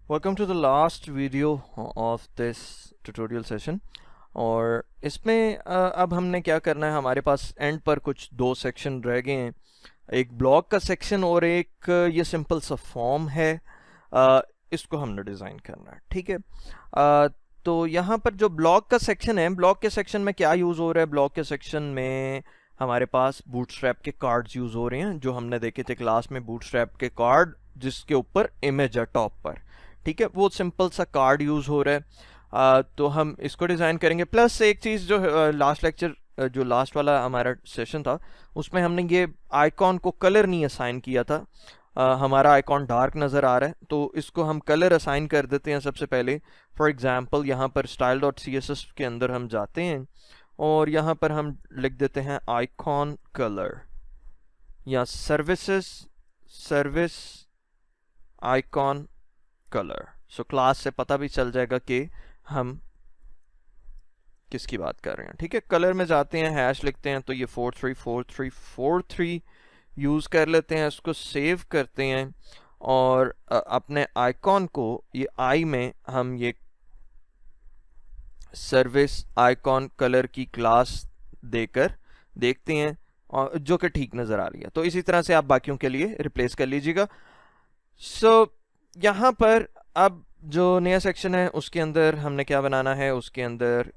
Welcome to the last video of this tutorial session। और इसमें अब हमने क्या करना है, हमारे पास एंड पर कुछ दो सेक्शन रह गए हैं, एक ब्लॉग का सेक्शन और एक ये सिंपल सा फॉर्म है। इसको हमने डिज़ाइन करना है, ठीक है। तो यहाँ पर जो ब्लॉग का सेक्शन है, ब्लॉग के सेक्शन में क्या यूज़ हो रहा है, ब्लॉग के सेक्शन में हमारे पास बूटस्ट्रैप के कार्ड्स यूज़ हो रहे हैं, जो हमने देखे थे क्लास में, बूटस्ट्रैप के कार्ड जिसके ऊपर इमेज है टॉप पर, ठीक है। वो सिंपल सा कार्ड यूज़ हो रहा है। तो हम इसको डिज़ाइन करेंगे। प्लस एक चीज़ जो लास्ट लेक्चर, जो लास्ट वाला हमारा सेशन था, उसमें हमने ये आइकॉन को कलर नहीं असाइन किया था। हमारा आइकॉन डार्क नज़र आ रहा है, तो इसको हम कलर असाइन कर देते हैं सबसे पहले। फॉर एग्जांपल यहाँ पर style.css के अंदर हम जाते हैं और यहाँ पर हम लिख देते हैं आइकॉन कलर, या service icon colour. So class से पता भी चल जाएगा कि हम किसकी बात कर रहे हैं, ठीक है। कलर में जाते हैं, हैश लिखते हैं, तो ये 434343 यूज़ कर लेते हैं, इसको सेव करते हैं और अपने आइकॉन को ये आई में हम ये सर्विस आइकॉन कलर की क्लास देकर देखते हैं, और जो कि ठीक नज़र आ रही है। तो इसी तरह से आप बाकियों के लिए रिप्लेस कर लीजिएगा। सो यहाँ पर अब जो नया सेक्शन है उसके अंदर हमने क्या बनाना है, उसके अंदर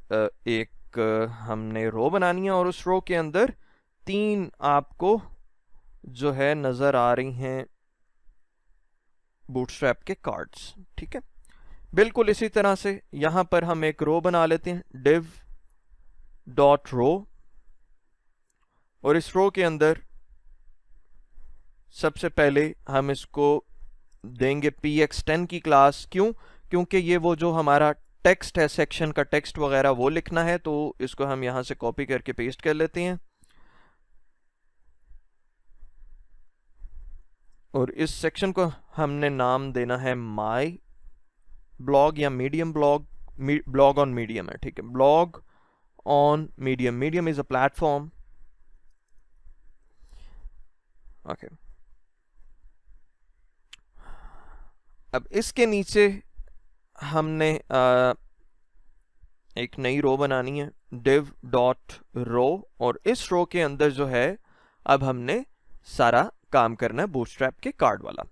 एक हमने रो बनानी है, और उस रो के अंदर 3 आपको जो है नज़र आ रही हैं बूटस्ट्रैप के कार्ड्स, ठीक है। बिल्कुल इसी तरह से यहाँ पर हम एक रो बना लेते हैं, div डॉट रो, और इस रो के अंदर सबसे पहले हम इसको देंगे px10 की क्लास। क्यों? क्योंकि ये वो जो हमारा टेक्स्ट है, सेक्शन का टेक्स्ट वगैरह वो लिखना है, तो इसको हम यहां से कॉपी करके पेस्ट कर लेते हैं। और इस सेक्शन को हमने नाम देना है माई ब्लॉग या medium blog, blog on medium है, ठीक है। Blog on medium, medium is a platform, okay. अब इसके नीचे हमने एक नई रो बनानी है, div डॉट रो, और इस रो के अंदर जो है अब हमने सारा काम करना है बूटस्ट्रैप के कार्ड वाला।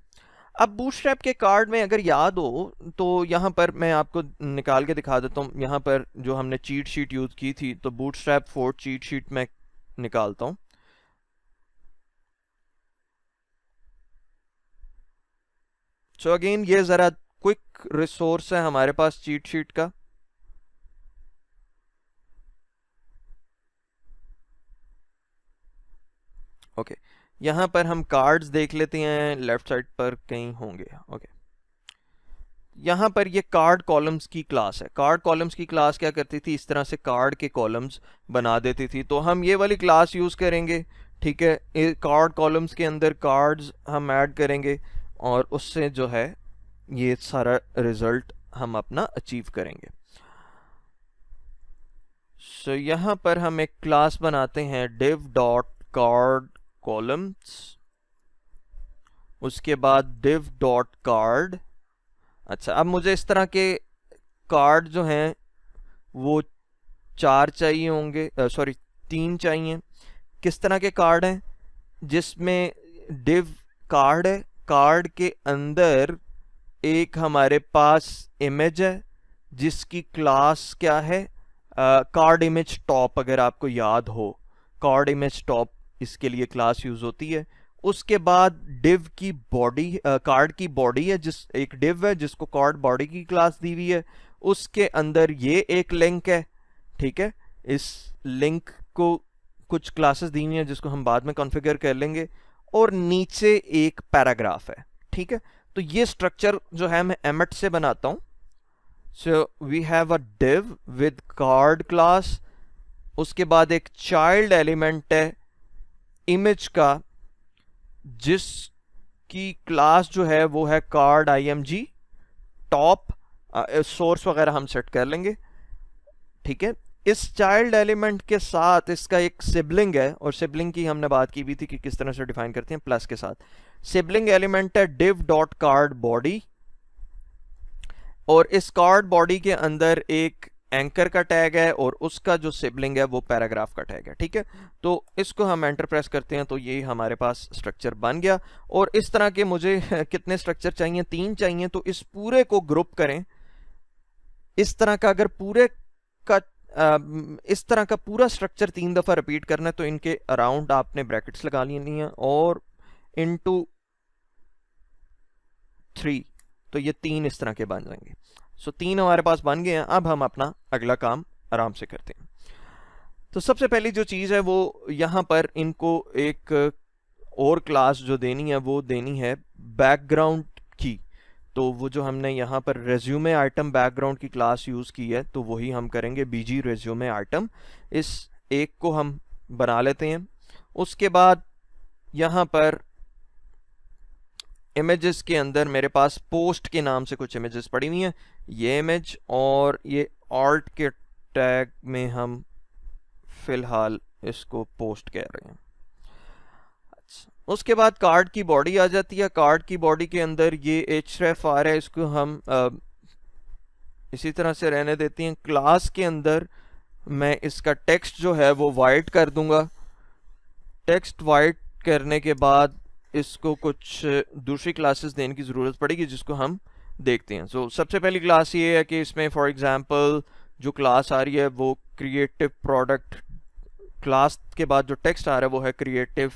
अब बूटस्ट्रैप के कार्ड में अगर याद हो तो यहाँ पर मैं आपको निकाल के दिखा देता हूँ। यहाँ पर जो हमने चीट शीट यूज़ की थी, तो बूटस्ट्रैप 4 चीट शीट में निकालता हूँ। सो अगेन ये ज़रा क्विक रिसोर्स है हमारे पास चीट शीट का। ओके, यहाँ पर हम कार्ड्स देख लेते हैं, लेफ्ट साइड पर कहीं होंगे। ओके, यहाँ पर ये कार्ड कॉलम्स की क्लास है। कार्ड कॉलम्स की क्लास क्या करती थी, इस तरह से कार्ड के कॉलम्स बना देती थी, तो हम ये वाली क्लास यूज़ करेंगे, ठीक है। कार्ड कॉलम्स के अंदर कार्ड्स हम ऐड करेंगे और उससे जो है ये सारा रिजल्ट हम अपना अचीव करेंगे। सो यहाँ पर हम एक क्लास बनाते हैं div डॉट कार्ड कॉलम्स, उसके बाद div डॉट कार्ड। अच्छा, अब मुझे इस तरह के कार्ड जो हैं वो 4 चाहिए होंगे, सॉरी 3 चाहिए। किस तरह के कार्ड हैं? जिसमें div कार्ड है, कार्ड के अंदर एक हमारे पास इमेज है जिसकी क्लास क्या है, कार्ड इमेज टॉप। अगर आपको याद हो, कार्ड इमेज टॉप इसके लिए क्लास यूज होती है। उसके बाद div की बॉडी, कार्ड की बॉडी है, जिस एक div है जिसको कार्ड बॉडी की क्लास दी हुई है, उसके अंदर ये एक लिंक है, ठीक है। इस लिंक को कुछ क्लासेस दी हुई हैं जिसको हम बाद में कॉन्फ़िगर कर लेंगे, और नीचे एक पैराग्राफ है, ठीक है। तो ये स्ट्रक्चर जो है मैं एमिट से बनाता हूं। So we have a div with card class, उसके बाद एक चाइल्ड एलिमेंट है इमेज का, जिसकी क्लास जो है वो है कार्ड img टॉप। सोर्स वगैरह हम सेट कर लेंगे, ठीक है। इस चाइल्ड एलिमेंट के साथ इसका एक सिबलिंग है, और सिबलिंग की हमने बात की भी थी कि किस तरह से डिफाइन करते हैं, प्लस के साथ। सिबलिंग एलिमेंट है div डॉट कार्ड बॉडी, और इस कार्ड बॉडी के अंदर एक एंकर का टैग है और उसका जो सिबलिंग है वो पैराग्राफ का टैग है, ठीक है। तो इसको हम एंटर प्रेस करते हैं तो ये हमारे पास स्ट्रक्चर बन गया। और इस तरह के मुझे कितने स्ट्रक्चर चाहिए, 3 चाहिए। तो इस पूरे को ग्रुप करें इस तरह का। अगर पूरे का इस तरह का पूरा स्ट्रक्चर 3 दफा रिपीट करना है तो इनके अराउंड आपने ब्रैकेट्स लगा लेनी है और इनटू 3, तो ये 3 इस तरह के बन जाएंगे। सो 3 हमारे पास बन गए हैं। अब हम अपना अगला काम आराम से करते हैं। तो सबसे पहली जो चीज़ है वो यहाँ पर इनको एक और क्लास जो देनी है वो देनी है बैकग्राउंड की। तो वो जो हमने यहाँ पर रेज्यूमे आइटम बैकग्राउंड की क्लास यूज़ की है तो वही हम करेंगे बीजी रेज्यूमे आइटम। इस एक को हम बना लेते हैं। उसके बाद यहाँ पर इमेजेस के अंदर मेरे पास पोस्ट के नाम से कुछ इमेजेस पड़ी हुई हैं, ये इमेज और ये ऑल्ट के टैग में हम फिलहाल इसको पोस्ट कह रहे हैं। अच्छा, उसके बाद कार्ड की बॉडी आ जाती है। कार्ड की बॉडी के अंदर ये href आ रहा है, इसको हम इसी तरह से रहने देते हैं। क्लास के अंदर मैं इसका टेक्स्ट जो है वो वाइट कर दूंगा। टेक्स्ट वाइट करने के बाद इसको कुछ दूसरी क्लासेस देने की ज़रूरत पड़ेगी जिसको हम देखते हैं। सो सबसे पहली क्लास ये है कि इसमें फॉर एग्जांपल जो क्लास आ रही है वो क्रिएटिव प्रोडक्ट, क्लास के बाद जो टेक्स्ट आ रहा है वो है creative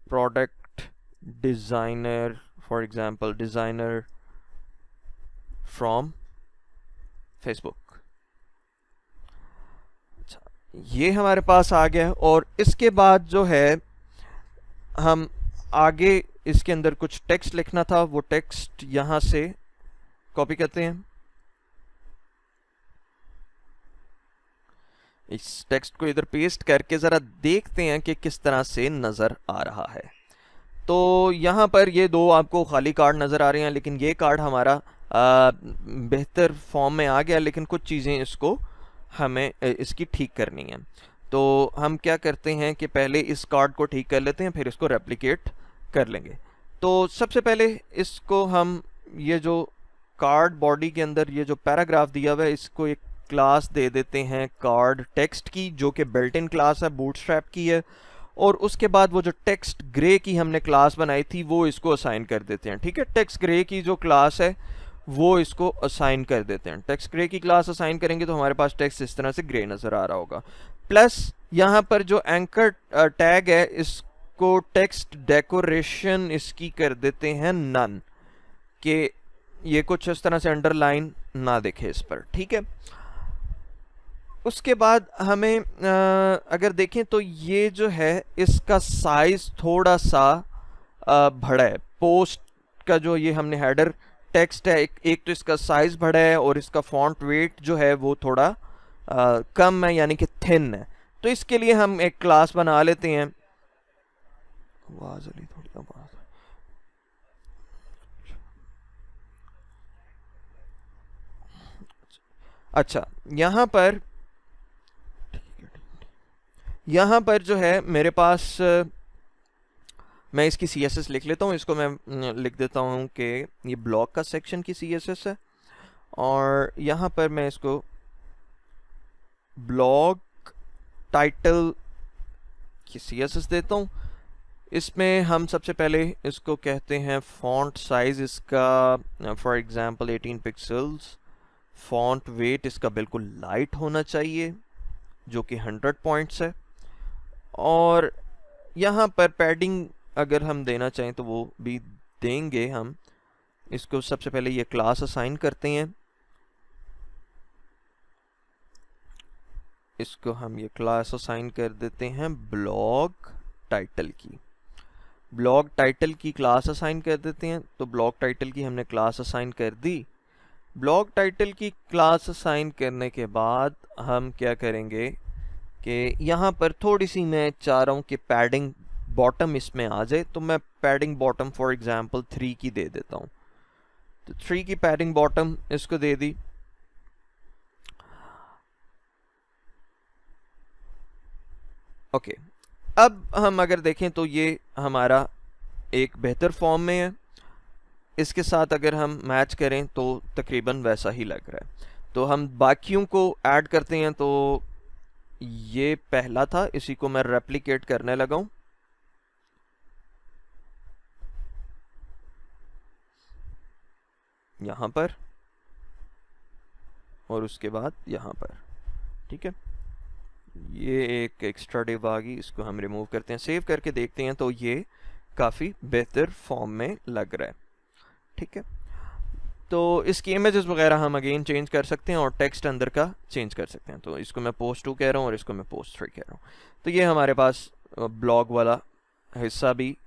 product designer, for example designer from Facebook. अच्छा, ये हमारे पास आ गया। और इसके बाद जो है हम आगे इसके अंदर कुछ टेक्स्ट लिखना था, वो टेक्स्ट यहां से कॉपी करते हैं। इस टेक्स्ट को इधर पेस्ट करके ज़रा देखते हैं कि किस तरह से नज़र आ रहा है। तो यहाँ पर ये 2 आपको खाली कार्ड नज़र आ रहे हैं, लेकिन ये कार्ड हमारा बेहतर फॉर्म में आ गया, लेकिन कुछ चीज़ें इसको हमें इसकी ठीक करनी है। तो हम क्या करते हैं कि पहले इस कार्ड को ठीक कर लेते हैं, फिर इसको रेप्लिकेट कर लेंगे। तो सबसे पहले इसको हम ये जो कार्ड बॉडी के अंदर ये जो पैराग्राफ दिया हुआ है इसको एक क्लास दे देते हैं कार्ड टेक्स्ट की, जो कि बिल्ट इन क्लास है, बूटस्ट्रैप की है। और उसके बाद वो जो टेक्स्ट ग्रे की हमने क्लास बनाई थी वो इसको असाइन कर देते हैं, ठीक है। टेक्स्ट ग्रे की जो क्लास है वो इसको असाइन कर देते हैं। टेक्स्ट ग्रे की क्लास असाइन करेंगे तो हमारे पास टेक्स्ट इस तरह से ग्रे नज़र आ रहा होगा। प्लस यहाँ पर जो एंकर टैग है इसको टेक्स्ट डेकोरेशन इसकी कर देते हैं नन, कि ये कुछ इस तरह से अंडरलाइन ना दिखे इस पर, ठीक है। उसके बाद हमें अगर देखें तो ये जो है इसका साइज थोड़ा सा बड़ा है। पोस्ट का जो ये हमने हेडर टेक्स्ट है, एक तो इसका साइज बड़ा है और इसका फॉन्ट वेट जो है वो थोड़ा कम है, यानी कि थिन है। तो इसके लिए हम एक क्लास बना लेते हैं। आवाज अली थोड़ी आवाज। अच्छा, यहाँ पर जो है मेरे पास मैं इसकी CSS लिख लेता हूँ। इसको मैं लिख देता हूँ कि ये ब्लॉग का सेक्शन की CSS है, और यहाँ पर मैं इसको ब्लॉग टाइटल की CSS देता हूँ। इसमें हम सबसे पहले इसको कहते हैं फॉन्ट साइज इसका for example 18 pixels. Font weight इसका बिल्कुल लाइट होना चाहिए जो कि 100 पॉइंट्स है। और यहाँ पर पैडिंग अगर हम देना चाहें तो वो भी देंगे हम। इसको सबसे पहले ये क्लास असाइन करते हैं, इसको हम ये क्लास असाइन कर देते हैं ब्लॉग टाइटल की। ब्लॉग टाइटल की क्लास असाइन कर देते हैं। तो ब्लॉग टाइटल की हमने क्लास असाइन कर दी। ब्लॉग टाइटल की क्लास असाइन करने के बाद हम क्या करेंगे कि यहाँ पर थोड़ी सी मैं चाह रहा हूँ कि पैडिंग बॉटम इसमें आ जाए, तो मैं पैडिंग बॉटम फॉर एग्जांपल 3 की दे देता हूँ। तो 3 की पैडिंग बॉटम इसको दे दी। ओके, अब हम अगर देखें तो ये हमारा एक बेहतर फॉर्म में है। इसके साथ अगर हम मैच करें तो तकरीबन वैसा ही लग रहा है। तो हम बाकियों को ऐड करते हैं। तो ये पहला था, इसी को मैं रेप्लिकेट करने लगा हूं। यहां पर और उसके बाद यहां पर, ठीक है। ये एक एक्स्ट्रा डिव आ गई, इसको हम रिमूव करते हैं। सेव करके देखते हैं तो ये काफ़ी बेहतर फॉर्म में लग रहा है, ठीक है। तो इसकी इमेजेस वगैरह हम अगेन चेंज कर सकते हैं और टेक्स्ट अंदर का चेंज कर सकते हैं। तो इसको मैं पोस्ट 2 कह रहा हूँ और इसको मैं पोस्ट 3 कह रहा हूँ। तो ये हमारे पास ब्लॉग वाला हिस्सा भी,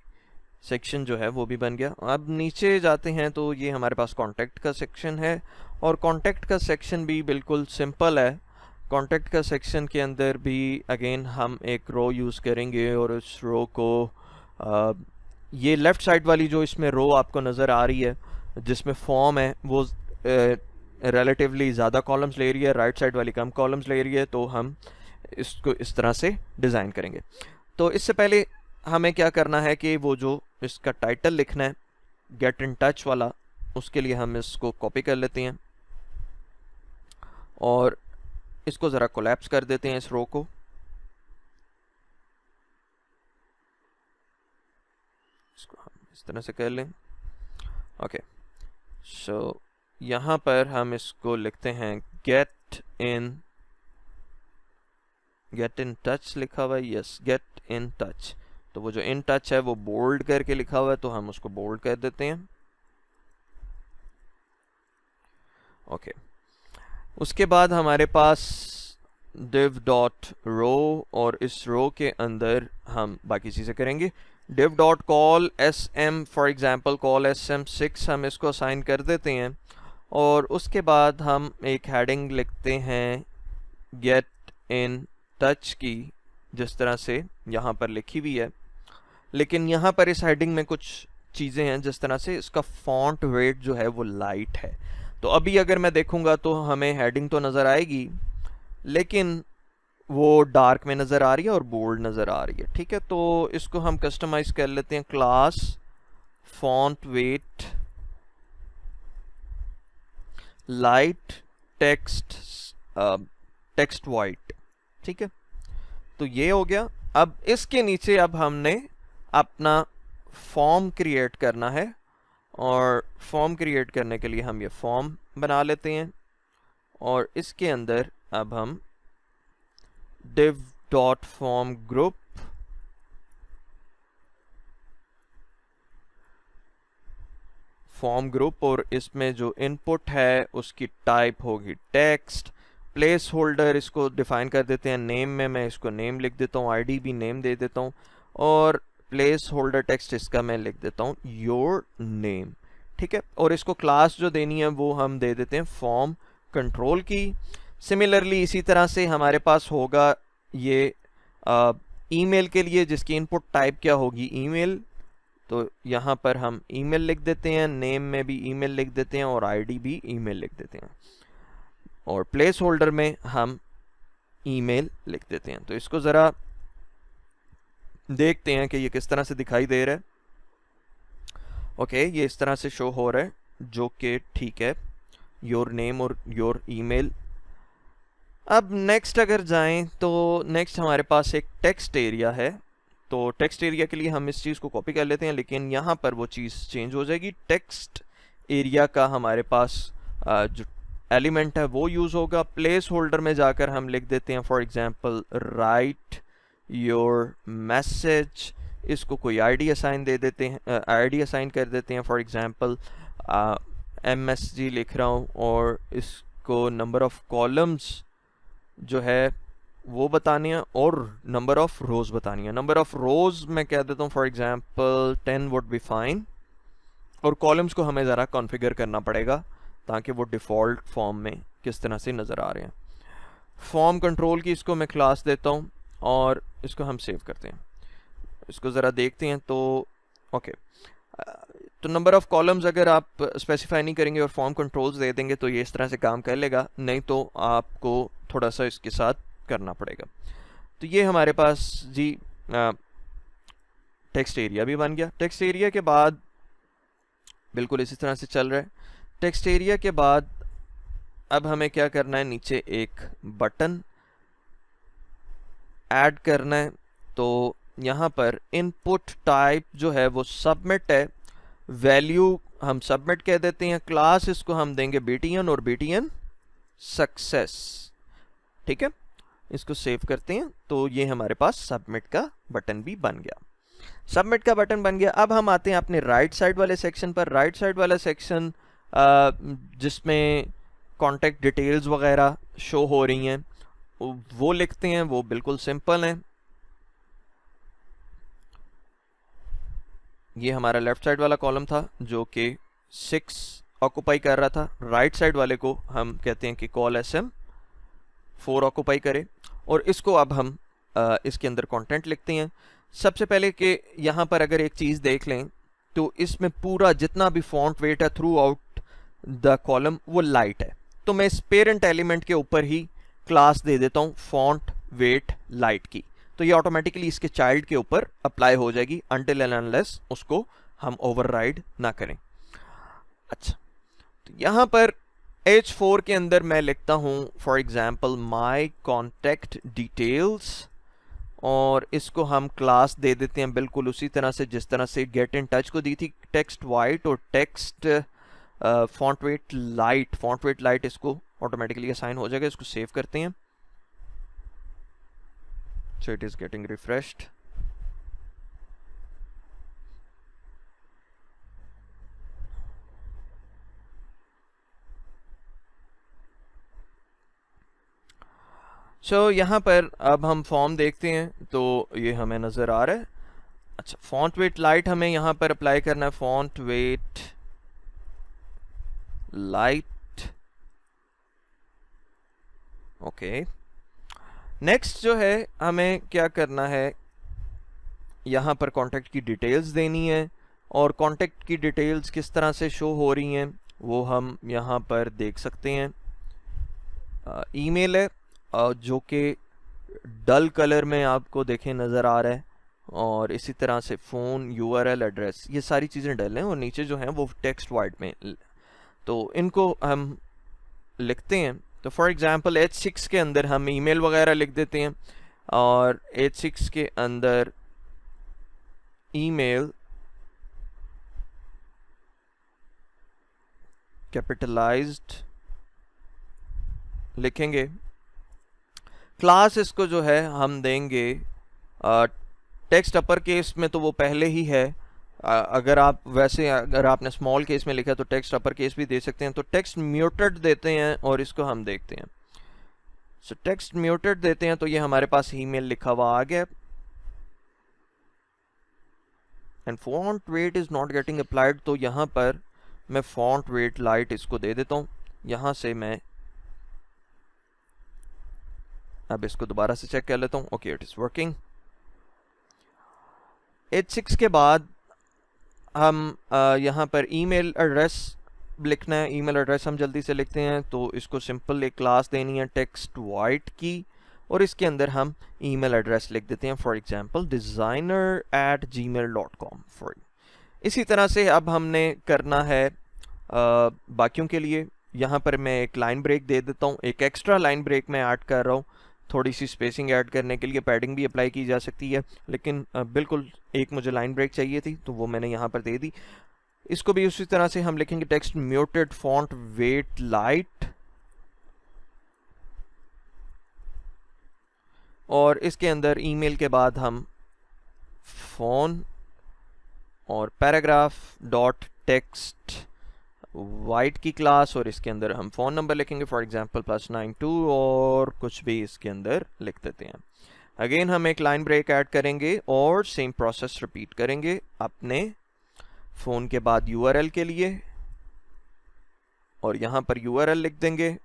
सेक्शन जो है वो भी बन गया। अब नीचे जाते हैं तो ये हमारे पास कॉन्टैक्ट का सेक्शन है और कॉन्टैक्ट का सेक्शन भी बिल्कुल सिंपल है। कॉन्टैक्ट का सेक्शन के अंदर भी अगेन हम एक रो यूज़ करेंगे और उस रो को ये लेफ़्ट साइड वाली जो इसमें रो आपको नज़र आ रही है जिसमें फॉर्म है वो रिलेटिवली ज़्यादा कॉलम्स ले रही है, राइट साइड वाली कम कॉलम्स ले रही है। तो हम इसको इस तरह से डिज़ाइन करेंगे। तो इससे पहले हमें क्या करना है कि वो जो इसका टाइटल लिखना है गेट इन टच वाला, उसके लिए हम इसको कॉपी कर लेते हैं और इसको ज़रा कोलैप्स कर देते हैं इस रो को। इसको हम इस तरह से कर लें। ओके, सो यहाँ पर हम इसको लिखते हैं गेट इन टच लिखा हुआ है, यस गेट इन टच। तो वो जो इन टच है वो बोल्ड करके लिखा हुआ है तो हम उसको बोल्ड कर देते हैं। ओके, उसके बाद हमारे पास div डॉट रो और इस रो के अंदर हम बाकी चीज़ें करेंगे। div dot call sm, for example call sm6 हम इसको असाइन कर देते हैं और उसके बाद हम एक हेडिंग लिखते हैं गेट इन टच की, जिस तरह से यहाँ पर लिखी हुई है। लेकिन यहाँ पर इस हेडिंग में कुछ चीज़ें हैं, जिस तरह से इसका फॉन्ट वेट जो है वो लाइट है। तो अभी अगर मैं देखूँगा तो हमें हेडिंग तो नज़र आएगी लेकिन वो डार्क में नज़र आ रही है और बोल्ड नज़र आ रही है, ठीक है। तो इसको हम कस्टमाइज़ कर लेते हैं, class font weight light text white, ठीक है। तो ये हो गया। अब इसके नीचे अब हमने अपना फॉर्म क्रिएट करना है और फॉर्म क्रिएट करने के लिए हम ये फॉर्म बना लेते हैं और इसके अंदर अब हम div डॉट फॉर्म ग्रुप और इसमें जो इनपुट है उसकी टाइप होगी टेक्स्ट। प्लेस होल्डर इसको डिफाइन कर देते हैं, नेम में मैं इसको नेम लिख देता हूँ, आईडी भी नेम दे देता हूँ और प्लेस होल्डर टेक्स्ट इसका मैं लिख देता हूँ योर नेम, ठीक है। और इसको क्लास जो देनी है वो हम दे देते हैं फॉर्म कंट्रोल की। सिमिलरली इसी तरह से हमारे पास होगा ये ईमेल के लिए, जिसकी इनपुट टाइप क्या होगी ईमेल। तो यहाँ पर हम ईमेल लिख देते हैं, नेम में भी ईमेल लिख देते हैं और आईडी भी ईमेल लिख देते हैं और प्लेस होल्डर में हम ईमेल लिख देते हैं। तो इसको ज़रा देखते हैं कि ये किस तरह से दिखाई दे रहा है। ओके, ये इस तरह से शो हो रहा है जो कि ठीक है, योर नेम और योर ईमेल। अब नेक्स्ट अगर जाएं तो नेक्स्ट हमारे पास एक टेक्स्ट एरिया है। तो टेक्स्ट एरिया के लिए हम इस चीज़ को कॉपी कर लेते हैं लेकिन यहाँ पर वो चीज़ चेंज हो जाएगी। टेक्स्ट एरिया का हमारे पास जो एलिमेंट है वो यूज़ होगा। प्लेस होल्डर में जाकर हम लिख देते हैं for example right your message. इसको कोई आईडी असाइन दे देते हैं, आईडी असाइन कर देते हैं, फॉर एग्जांपल MSG लिख रहा हूँ और इसको नंबर ऑफ कॉलम्स जो है वो बतानी है और नंबर ऑफ रोज़ बतानी है। नंबर ऑफ रोज़ मैं कह देता हूँ for example 10 would be fine और कॉलम्स को हमें ज़रा कॉन्फ़िगर करना पड़ेगा ताकि वो डिफ़ॉल्ट फॉर्म में किस तरह से नज़र आ रहे हैं। फॉर्म कंट्रोल की इसको मैं क्लास देता हूँ और इसको हम सेव करते हैं। इसको ज़रा देखते हैं तो ओके, तो नंबर ऑफ़ कॉलम्स अगर आप स्पेसिफाई नहीं करेंगे और फॉर्म कंट्रोल्स दे देंगे तो ये इस तरह से काम कर लेगा, नहीं तो आपको थोड़ा सा इसके साथ करना पड़ेगा। तो ये हमारे पास जी टेक्स्ट एरिया भी बन गया। टेक्स्ट एरिया के बाद बिल्कुल इसी तरह से चल रहा है। टेक्स्ट एरिया के बाद अब हमें क्या करना है, नीचे एक बटन ऐड करना है। तो यहाँ पर इनपुट टाइप जो है वो सबमिट है, वैल्यू हम सबमिट कह देते हैं, क्लास इसको हम देंगे BTN और BTN सक्सेस। ठीक है, इसको सेव करते हैं। तो ये हमारे पास सबमिट का बटन भी बन गया। सबमिट का बटन बन गया। अब हम आते हैं अपने राइट साइड वाले सेक्शन पर। राइट साइड वाला सेक्शन जिसमें कॉन्टेक्ट डिटेल्स वगैरह शो हो रही हैं वो लिखते हैं। वो बिल्कुल सिंपल है। ये हमारा लेफ्ट साइड वाला कॉलम था जो कि 6 ऑक्यूपाई कर रहा था। राइट साइड वाले को हम कहते हैं कि कॉल SM 4 ऑक्यूपाई करे। और इसको अब हम इसके अंदर कंटेंट लिखते हैं। सबसे पहले कि यहाँ पर अगर एक चीज़ देख लें तो इसमें पूरा जितना भी फॉन्ट वेट है थ्रू आउट द कॉलम वो लाइट है। तो मैं इस पेरेंट एलिमेंट के ऊपर ही क्लास दे देता हूँ फॉन्ट वेट लाइट की। तो ये ऑटोमेटिकली इसके चाइल्ड के ऊपर अप्लाई हो जाएगी अनटिल एंड अनलेस उसको हम ओवरराइड ना करें। अच्छा, तो यहाँ पर H4 के अंदर मैं लिखता हूँ for example my contact details, और इसको हम क्लास दे देते हैं बिल्कुल उसी तरह से जिस तरह से गेट इन टच को दी थी, टेक्स्ट वाइट और text font weight light. Font weight light इसको ऑटोमेटिकली असाइन हो जाएगा। इसको सेव करते हैं। So it is getting refreshed. सो यहाँ पर अब हम फॉर्म देखते हैं तो ये हमें नज़र आ रहा है। अच्छा, फॉन्ट वेट लाइट हमें यहाँ पर अप्लाई करना है। Font weight light, okay. Next जो है हमें क्या करना है, यहाँ पर कॉन्टेक्ट की डिटेल्स देनी है। और कॉन्टेक्ट की डिटेल्स किस तरह से शो हो रही हैं वो हम यहाँ पर देख सकते हैं। ईमेल है जो कि डल कलर में आपको देखें नज़र आ रहा है, और इसी तरह से फ़ोन, URL, एड्रेस, ये सारी चीज़ें डल हैं और नीचे जो हैं वो टेक्स्ट वाइट में। तो इनको हम लिखते हैं। तो फॉर एग्जांपल H6 के अंदर हम ईमेल वगैरह लिख देते हैं, और H6 के अंदर ईमेल कैपिटलाइज्ड लिखेंगे। क्लास इसको जो है हम देंगे टेक्स्ट अपर केस में, तो वो पहले ही है। अगर आपने स्मॉल केस में लिखा तो टेक्स्ट अपर केस भी दे सकते हैं। तो टेक्स्ट म्यूटेड देते हैं और इसको हम देखते हैं। सो टेक्स्ट म्यूटेड देते हैं तो ये हमारे पास ईमेल लिखा हुआ आ गया। And font weight is not getting applied, तो यहाँ पर मैं फॉन्ट वेट लाइट इसको दे देता हूँ। यहाँ से मैं अब इसको दोबारा से चेक कर लेता हूँ। Okay, it is working. H6 के बाद हम यहाँ पर ईमेल एड्रेस लिखना है। ईमेल एड्रेस हम जल्दी से लिखते हैं। तो इसको सिंपल एक क्लास देनी है टेक्स्ट वाइट की, और इसके अंदर हम ईमेल एड्रेस लिख देते हैं फॉर एग्जांपल designer@gmail.com। इसी तरह से अब हमने करना है बाकियों के लिए। यहाँ पर मैं एक लाइन ब्रेक दे देता हूँ, एक एक्स्ट्रा लाइन ब्रेक मैं ऐड कर रहा हूँ थोड़ी सी स्पेसिंग ऐड करने के लिए। पैडिंग भी अप्लाई की जा सकती है, लेकिन बिल्कुल एक मुझे लाइन ब्रेक चाहिए थी तो वो मैंने यहाँ पर दे दी। इसको भी उसी तरह से हम लिखेंगे text muted font weight light, और इसके अंदर ईमेल के बाद हम फोन और पैराग्राफ डॉट टेक्स्ट वाइट की क्लास, और इसके अंदर हम फ़ोन नंबर लिखेंगे फॉर एग्जांपल +92 और कुछ भी इसके अंदर लिख देते हैं। अगेन हम एक लाइन ब्रेक ऐड करेंगे और सेम प्रोसेस रिपीट करेंगे अपने फ़ोन के बाद URL के लिए, और यहाँ पर URL लिख देंगे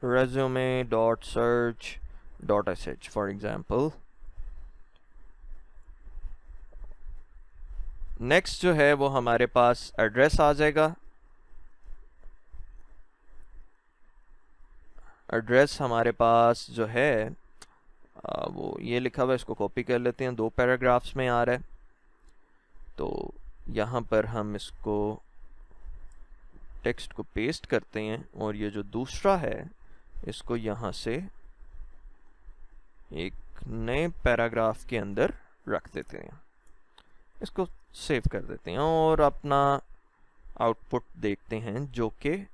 resume.search.sh फॉर एग्जांपल। नेक्स्ट जो है वो हमारे पास एड्रेस आ जाएगा। एड्रेस हमारे पास जो है वो ये लिखा हुआ है, इसको कॉपी कर लेते हैं, 2 पैराग्राफ्स में आ रहा है। तो यहाँ पर हम इसको टेक्स्ट को पेस्ट करते हैं और ये जो दूसरा है इसको यहाँ से एक नए पैराग्राफ के अंदर रख देते हैं। इसको सेव कर देते हैं और अपना आउटपुट देखते हैं, जो कि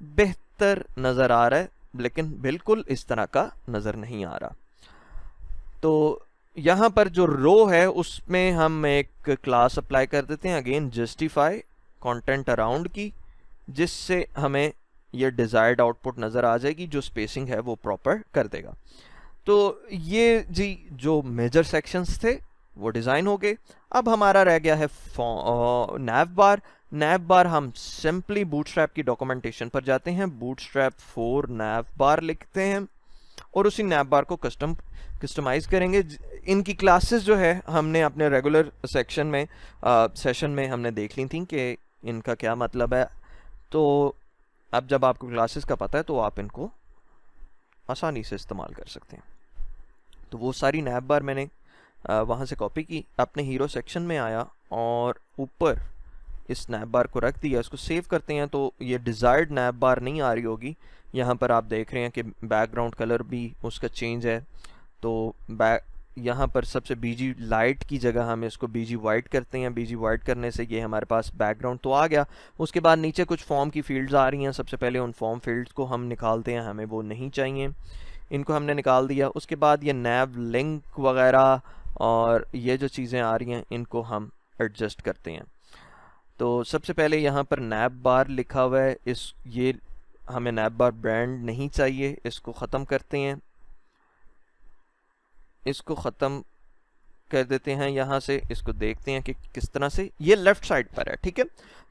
बेहतर नज़र आ रहा है, लेकिन बिल्कुल इस तरह का नज़र नहीं आ रहा। तो यहाँ पर जो रो है उसमें हम एक क्लास अप्लाई कर देते हैं, अगेन जस्टिफाई कंटेंट अराउंड की, जिससे हमें ये डिज़ायर्ड आउटपुट नज़र आ जाएगी, जो स्पेसिंग है वो प्रॉपर कर देगा। तो ये जी जो मेजर सेक्शंस थे वो डिज़ाइन हो गए। अब हमारा रह गया है नैव बार। नैव बार हम सिंपली बूटस्ट्रैप की डॉक्यूमेंटेशन पर जाते हैं, बूटस्ट्रैप 4 नैव बार लिखते हैं और उसी नैव बार को कस्टमाइज करेंगे। इनकी क्लासेस जो है हमने अपने रेगुलर सेशन में हमने देख ली थी कि इनका क्या मतलब है। तो अब जब आपको क्लासेस का पता है तो आप इनको आसानी से इस्तेमाल कर सकते हैं। तो वो सारी नैव बार मैंने वहाँ से कॉपी की, अपने हीरो सेक्शन में आया और ऊपर इस नैव बार को रख दिया। इसको सेव करते हैं तो ये डिज़ायर्ड नैव बार नहीं आ रही होगी। यहाँ पर आप देख रहे हैं कि बैकग्राउंड कलर भी उसका चेंज है। तो यहाँ पर सबसे बीजी लाइट की जगह हम इसको बीजी वाइट करते हैं। बीजी वाइट करने से ये हमारे पास बैकग्राउंड तो आ गया। उसके बाद नीचे कुछ फॉर्म की फील्ड्स आ रही हैं। सबसे पहले उन फॉर्म फील्ड्स को हम निकालते हैं, हमें वो नहीं चाहिए, इनको हमने निकाल दिया। उसके बाद ये नैव लिंक वगैरह और ये जो चीज़ें आ रही हैं इनको हम एडजस्ट करते हैं। तो सबसे पहले यहाँ पर नैव बार लिखा हुआ है, ये हमें नैव बार ब्रांड नहीं चाहिए, इसको ख़त्म करते हैं। इसको ख़त्म कर देते हैं यहाँ से। इसको देखते हैं कि किस तरह से ये लेफ़्ट साइड पर है, ठीक है।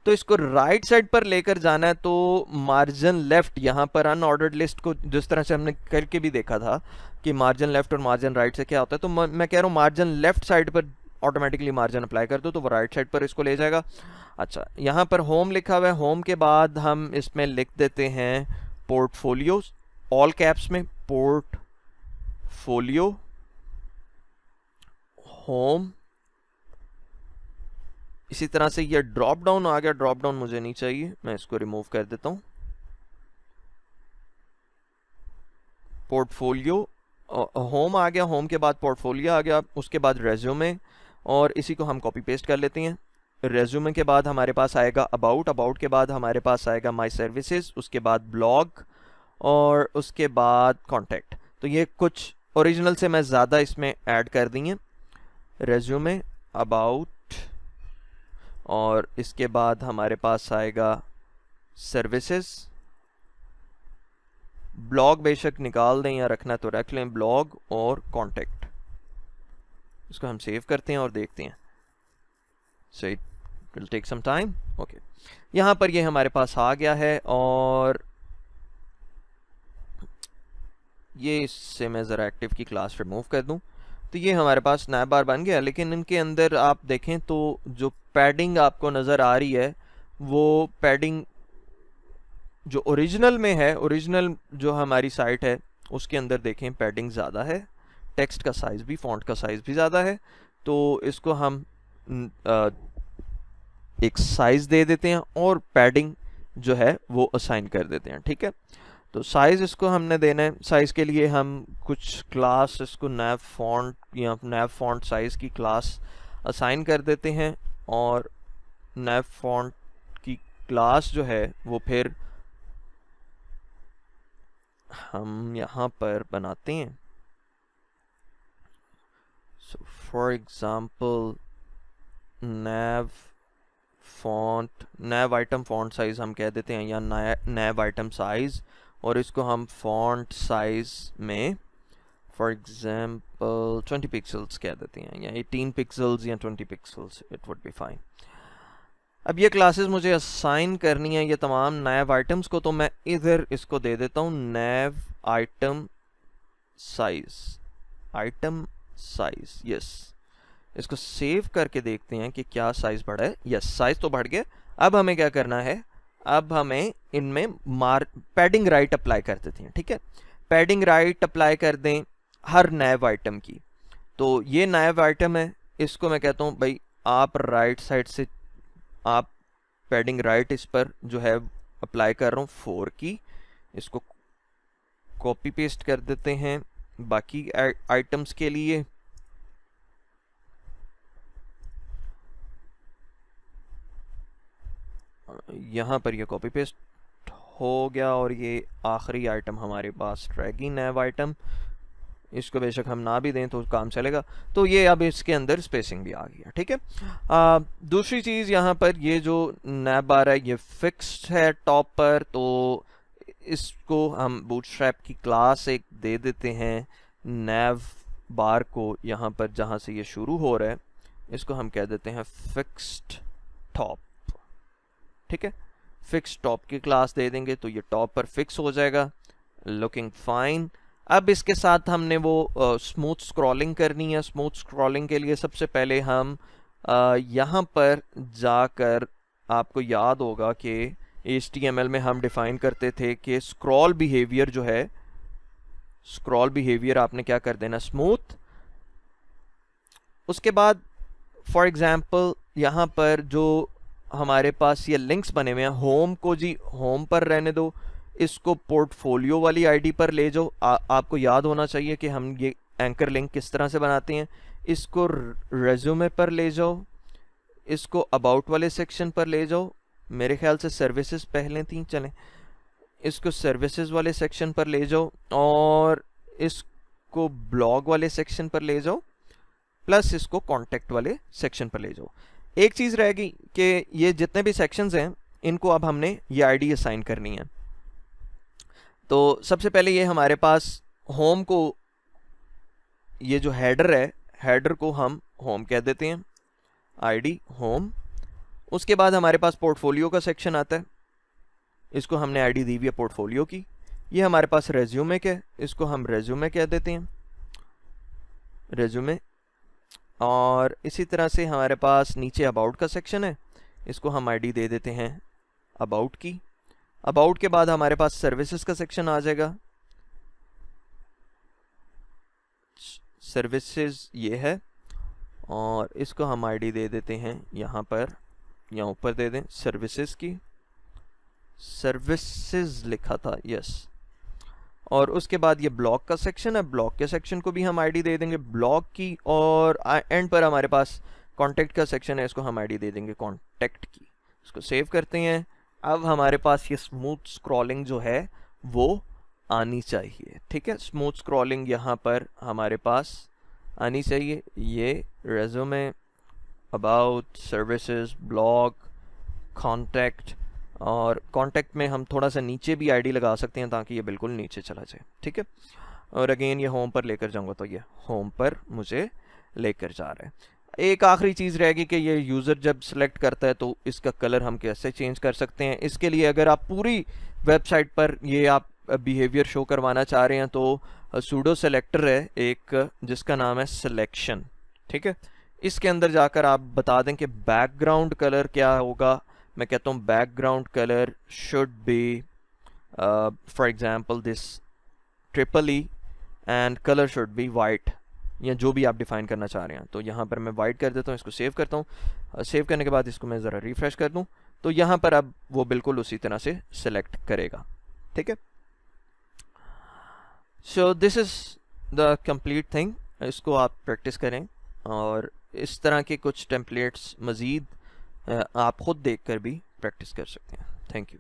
तो इसको राइट साइड पर लेकर जाना है। तो मार्जिन लेफ़्ट, यहाँ पर अनऑर्डर्ड लिस्ट को जिस तरह से हमने करके भी देखा था कि मार्जिन लेफ़्ट और मार्जिन राइट से क्या होता है, तो मैं कह रहा हूँ मार्जिन लेफ़्ट साइड पर ऑटोमेटिकली मार्जिन अप्लाई कर दो तो वो राइट साइड पर इसको ले जाएगा। अच्छा, यहाँ पर होम लिखा हुआ है। होम के बाद हम इसमें लिख देते हैं पोर्टफोलियो, ऑल कैप्स में पोर्टफोलियो होम। इसी तरह से ये ड्रॉप डाउन आ गया, ड्रॉप डाउन मुझे नहीं चाहिए, मैं इसको रिमूव कर देता हूँ। पोर्टफोलियो होम आ गया, होम के बाद पोर्टफोलियो आ गया, उसके बाद रेज्यूमे, और इसी को हम कॉपी पेस्ट कर लेते हैं। रेज्यूमे के बाद हमारे पास आएगा अबाउट, अबाउट के बाद हमारे पास आएगा माई सर्विसेज, उसके बाद ब्लॉग और उसके बाद कॉन्टैक्ट। तो ये कुछ ओरिजिनल से मैं ज़्यादा इसमें ऐड कर दी हैं। रेज्यूमे, अबाउट और इसके बाद हमारे पास आएगा सर्विसेज। ब्लॉग बेशक निकाल दें या रखना तो रख लें, ब्लॉग और कॉन्टैक्ट। इसको हम सेव करते हैं और देखते हैं। So it will take some time. Okay, यहाँ पर ये हमारे पास आ गया है और ये इससे मैं ज़रा एक्टिव की क्लास रिमूव कर दूं तो ये हमारे पास नैव बार बन गया। लेकिन इनके अंदर आप देखें तो जो पैडिंग आपको नज़र आ रही है वो पैडिंग जो ओरिजिनल में है, ओरिजिनल जो हमारी साइट है उसके अंदर देखें पैडिंग ज़्यादा है, टेक्स्ट का साइज़ भी, फॉन्ट का साइज़ भी ज़्यादा है। तो इसको हम एक साइज़ दे देते हैं और पैडिंग जो है वो असाइन कर देते हैं, ठीक है। तो साइज़ इसको हमने देना है। साइज़ के लिए हम कुछ क्लास इसको नैव फॉन्ट या नैव फॉन्ट साइज़ की क्लास असाइन कर देते हैं और नैव फॉन्ट की क्लास जो है वो फिर हम यहाँ पर बनाते हैं। So for example naive font, naive item font size हम कह देते हैं या नैव आइटम साइज़, और इसको हम फॉन्ट साइज़ में फॉर एग्जांपल 20 पिक्सल्स कह देते हैं या 18 पिक्सल्स या 20 pixels, it would be fine. अब ये क्लासेस मुझे असाइन करनी है ये तमाम नैव आइटम्स को, तो मैं इधर इसको दे देता हूँ nav item size, item size, yes. इसको सेव करके देखते हैं कि क्या साइज़ बढ़ा है। यस, साइज़ तो बढ़ गया। अब हमें क्या करना है, अब हमें इनमें पैडिंग राइट अप्लाई कर देते हैं, ठीक है। पैडिंग राइट अप्लाई कर दें हर नैव आइटम की। तो ये नैव आइटम है, इसको मैं कहता हूँ भाई आप राइट साइड से आप पैडिंग राइट इस पर जो है अप्लाई कर रहा हूँ 4 की, इसको कॉपी पेस्ट कर देते हैं बाकी आइटम्स के लिए। यहाँ पर ये कॉपी पेस्ट हो गया और ये आखिरी आइटम हमारे पास रह गई नैव आइटम। इसको बेशक हम ना भी दें तो काम चलेगा। तो ये अब इसके अंदर स्पेसिंग भी आ गया, ठीक है। दूसरी चीज़ यहाँ पर ये जो नैब आ रहा है ये फिक्स्ड है टॉप पर, तो इसको हम बूटस्ट्रैप की क्लास एक दे देते हैं नैव बार को, यहाँ पर जहाँ से ये शुरू हो रहा है इसको हम कह देते हैं फिक्स्ड टॉप, ठीक है। फिक्स टॉप की क्लास दे देंगे तो ये टॉप पर फिक्स हो जाएगा, लुकिंग फाइन। अब इसके साथ हमने वो स्मूथ स्क्रॉलिंग करनी है। स्मूथ स्क्रॉलिंग के लिए सबसे पहले हम यहाँ पर जाकर, आपको याद होगा कि HTML में हम डिफाइन करते थे कि स्क्रॉल बिहेवियर जो है, स्क्रॉल बिहेवियर आपने क्या कर देना स्मूथ। उसके बाद फॉर एग्जांपल यहाँ पर जो हमारे पास ये लिंक्स बने हुए हैं, होम को जी होम पर रहने दो, इसको पोर्टफोलियो वाली आईडी पर ले जाओ। आपको याद होना चाहिए कि हम ये एंकर लिंक किस तरह से बनाते हैं। इसको रेज्यूमे पर ले जाओ, इसको अबाउट वाले सेक्शन पर ले जाओ, मेरे ख्याल से सर्विसेज पहले थी, चलें इसको सर्विसेज वाले सेक्शन पर ले जाओ और इसको ब्लॉग वाले सेक्शन पर ले जाओ, प्लस इसको कॉन्टेक्ट वाले सेक्शन पर ले जाओ। एक चीज़ रहेगी कि ये जितने भी सेक्शंस हैं इनको अब हमने ये आईडी असाइन करनी है। तो सबसे पहले ये हमारे पास होम को, ये जो हेडर है, हेडर को हम होम कह देते हैं, आईडी होम। उसके बाद हमारे पास पोर्टफोलियो का सेक्शन आता है, इसको हमने आईडी दी हुई है पोर्टफोलियो की। ये हमारे पास रेज्यूमे के, इसको हम रेज्यूमे कह देते हैं, रेज्यूमे। और इसी तरह से हमारे पास नीचे अबाउट का सेक्शन है, इसको हम आईडी दे देते हैं अबाउट की। अबाउट के बाद हमारे पास सर्विसेज का सेक्शन आ जाएगा, सर्विसेज ये है, और इसको हम आईडी दे देते हैं यहाँ पर, यहाँ ऊपर दे दें सर्विसेज की, सर्विसेज लिखा था, यस। और उसके बाद ये ब्लॉग का सेक्शन है, ब्लॉग के सेक्शन को भी हम आईडी दे देंगे ब्लॉग की। और एंड पर हमारे पास कॉन्टेक्ट का सेक्शन है, इसको हम आईडी दे देंगे कॉन्टेक्ट की। इसको सेव करते हैं। अब हमारे पास ये स्मूथ स्क्रॉलिंग जो है वो आनी चाहिए, ठीक है। स्मूथ स्क्रॉलिंग यहाँ पर हमारे पास आनी चाहिए। ये resume, about, services, blog, contact, और कॉन्टेक्ट में हम थोड़ा सा नीचे भी आईडी लगा सकते हैं ताकि ये बिल्कुल नीचे चला जाए, ठीक है। और अगेन ये होम पर लेकर जाऊंगा तो ये होम पर मुझे लेकर जा रहा है। एक आखिरी चीज़ रहेगी कि ये यूज़र जब सेलेक्ट करता है तो इसका कलर हम कैसे चेंज कर सकते हैं। इसके लिए अगर आप पूरी वेबसाइट पर ये आप बिहेवियर शो करवाना चाह रहे हैं तो सूडो सेलेक्टर है एक जिसका नाम है सिलेक्शन, ठीक है। इसके अंदर जाकर आप बता दें कि बैकग्राउंड कलर क्या होगा। मैं कहता हूँ background colour should be for example this triple E and colour should be white, या जो भी आप डिफाइन करना चाह रहे हैं। तो यहाँ पर मैं वाइट कर देता हूँ, इसको सेव करता हूँ। सेव करने के बाद इसको मैं ज़रा रिफ्रेश कर दूँ तो यहाँ पर अब वो बिल्कुल उसी तरह से सिलेक्ट करेगा, ठीक है। So this is the complete thing. इसको आप प्रैक्टिस करें और इस तरह के कुछ टेम्पलेट्स मज़ीद आप ख़ुद देखकर भी प्रैक्टिस कर सकते हैं। Thank you.